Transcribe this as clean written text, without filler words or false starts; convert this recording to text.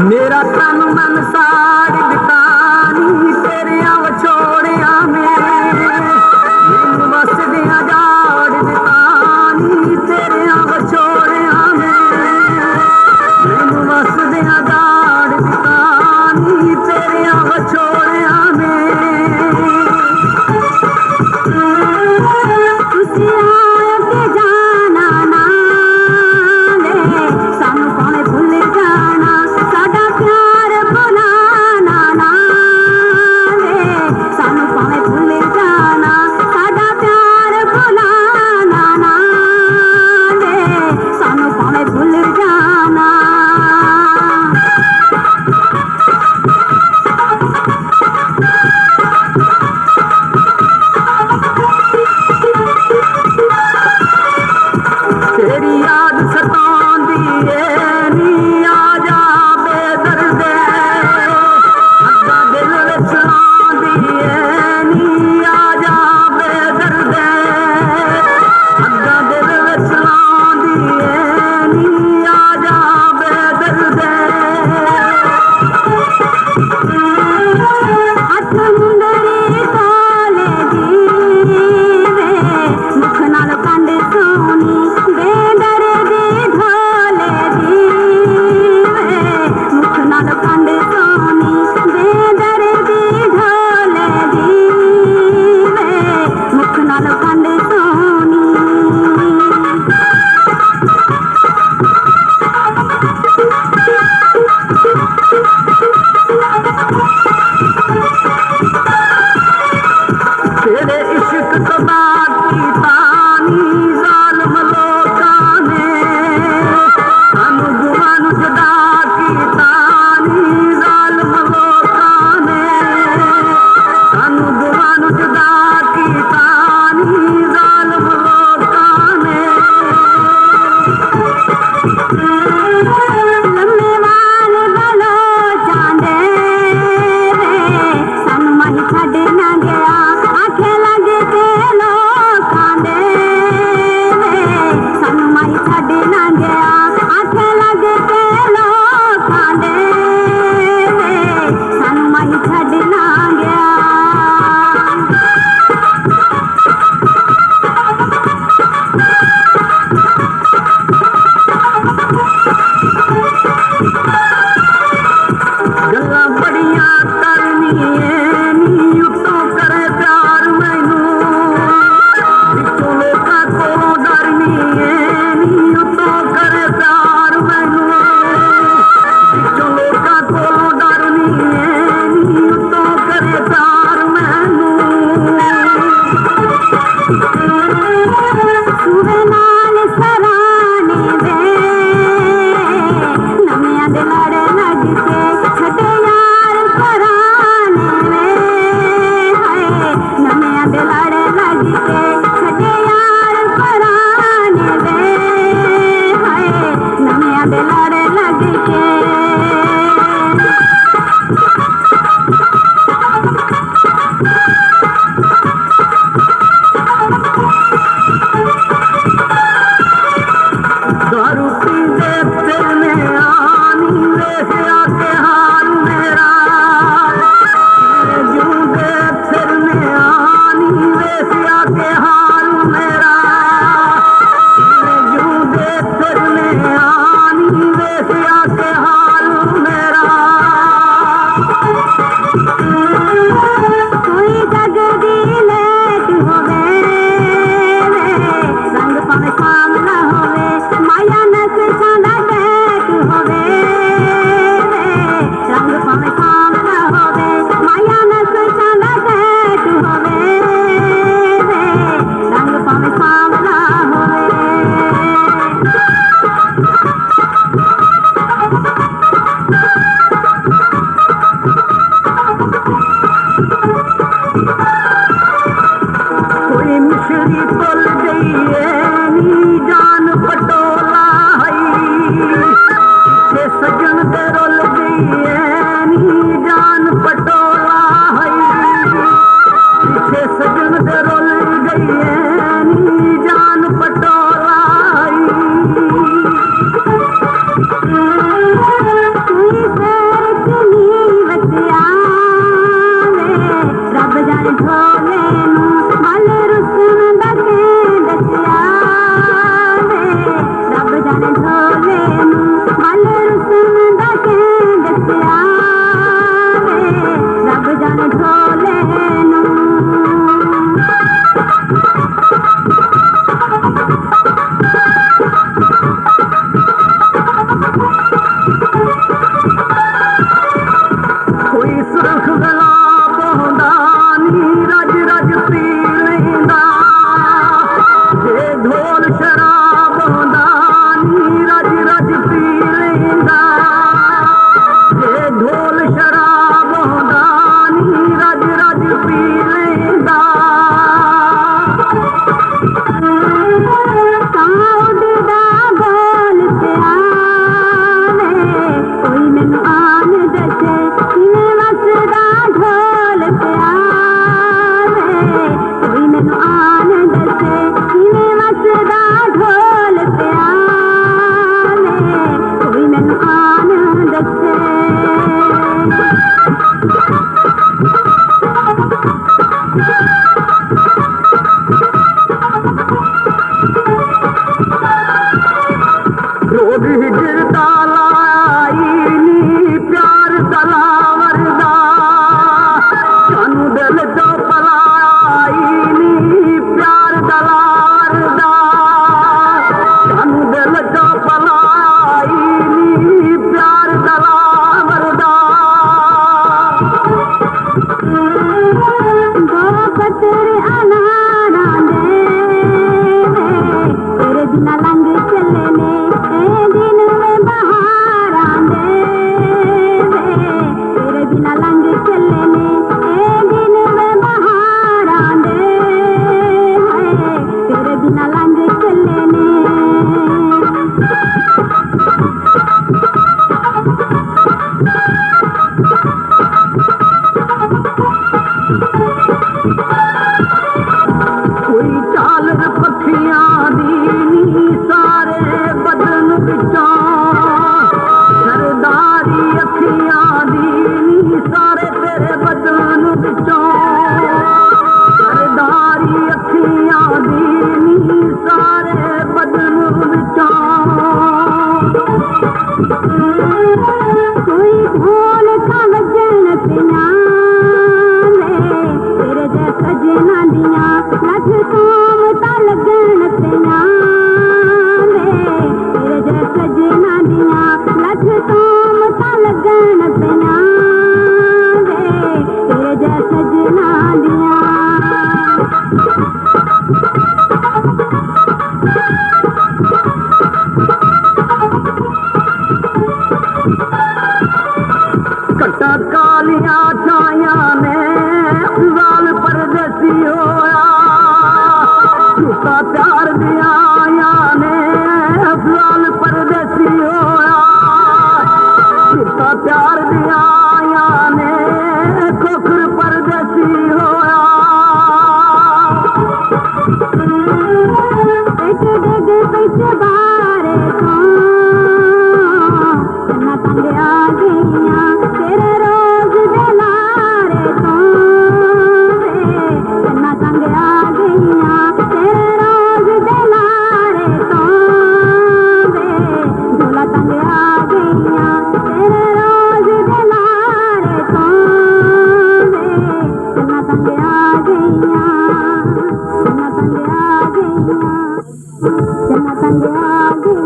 मेरा तन मन साड़ बितानी तेरिया विछोड़िया में मैनू बस दिया जाड़ बितानी तेरिया विछोड़िया में मैनू बस दिया जाड़ बितानी तेरिया विछोड़िया में तेरी याद सतांदी है नी आजा बेदर्दे अग्गा दिल विच लांदी है नी आजा बेदर्दे अग्गा दिल विच लांदी है नी आजा बेदर्दे हथ मुंदरी तोले दी मुख नाल कंड सोनी तेरे इश्क तो बात की तानी जालिम लोकां ने सानू गुआं जुदा की तानी जालिम लोकां ने सानू गुआं जुदा की तानी जालिम लोकां ने लम्मे वाल बलो जांदे सानू माही छड्ड ना गया गल्ला बड़िया करनी है नी उत्तों करे प्यार मैनू विचों लोकां कोलों डरनी है नी उत्तों करे प्यार मैनू विचों लोकां कोलों डरनी है नी उत्तों करे प्यार मैनू सूहे नाल सराने दे नमियां दे लड़ लग के छड्डे यार पराने वे हाय नमियां दे लड़ लग के छड्डे यार पराने वे हाय नमियां दे लड़ लग के दारू पींदे फिरने आनी वेख्या के हाल मेरा जूंदे फिरने आनी वेख्या के हाल मेरा जूंदे फिरने आनी वेख्या के हाल मेरा कोई जग दी लेट होवे रंग भावें सामना होवे माया नक्शा दा टैक होवे रंग भावें सामना होवे माया नक्शा दा टैक होवे रंग भावें सामना होवे कोई मिश्री तोल गई है नी जान पटोला पीछे सजन दे रोल गई है नी जान पटोला पीछे सजन दे रोल गई है नी जान पटोला कोई पैर चली बचिया रब जाने ढोले नू वाले रुसन दके दसिया रब जाने ढोले नू वाले रुसन दके दसिया रब जाने ढोले नू कोई सुरख गला बोंदा नी रज रज पी लेंदा जे ढोल शराब होंदा नी रज रज पी लेंदा जे ढोल शराब होंदा नी रज रज पी लेंदा उड़दा बोल पिया कोई मैनू आन दसे किवें वसदा ढोल पिया कोई मैनू आन दसे किवें वसदा ढोल पिया कोई मैनू आन दसे रोग गिरदा लाई नी प्यार तलावर दा सानू दिल चो पलाई नी प्यार तलावर दा सानू दिल चो पलाई नी प्यार तलावर दा गो पतरे अनारा दे तेरे बिना लंघ चले ने दिन में बहार आंदे तेरे बिना लंघ चले ने दिन में बहार आंदे तेरे बिना लंघ चले ने कोई चाल पखियां दी नी सारे बदन विचों सरदारी अखियां दी नी सारे तेरे बदन विचों सरदारी अखियां दी नी सारे बदन विचों कोई ढोल का वजन पिया तेरे जैसा जना दिया लख सोम ता लगन पिया तेरे जैसा जना दिया लख सोम ता लगन पिया तेरे जैसा जना दिया कट्टा कालियां छाया ने लाल परदेसी होया झूठा प्यार दिया ने लाल परदेसी होया झूठा प्यार दिया ने खोखर परदेसी होया पैसे बारे तना तंग आ गईया तेरे रोज दिलारे तो तना तंग आ गईया तेरे रोज दिलारे तो झोला तंग आ गईया तेरे रोज दिलारे तो तना तंग आ गईया तना तंग आ गईया तना तंग आ गईया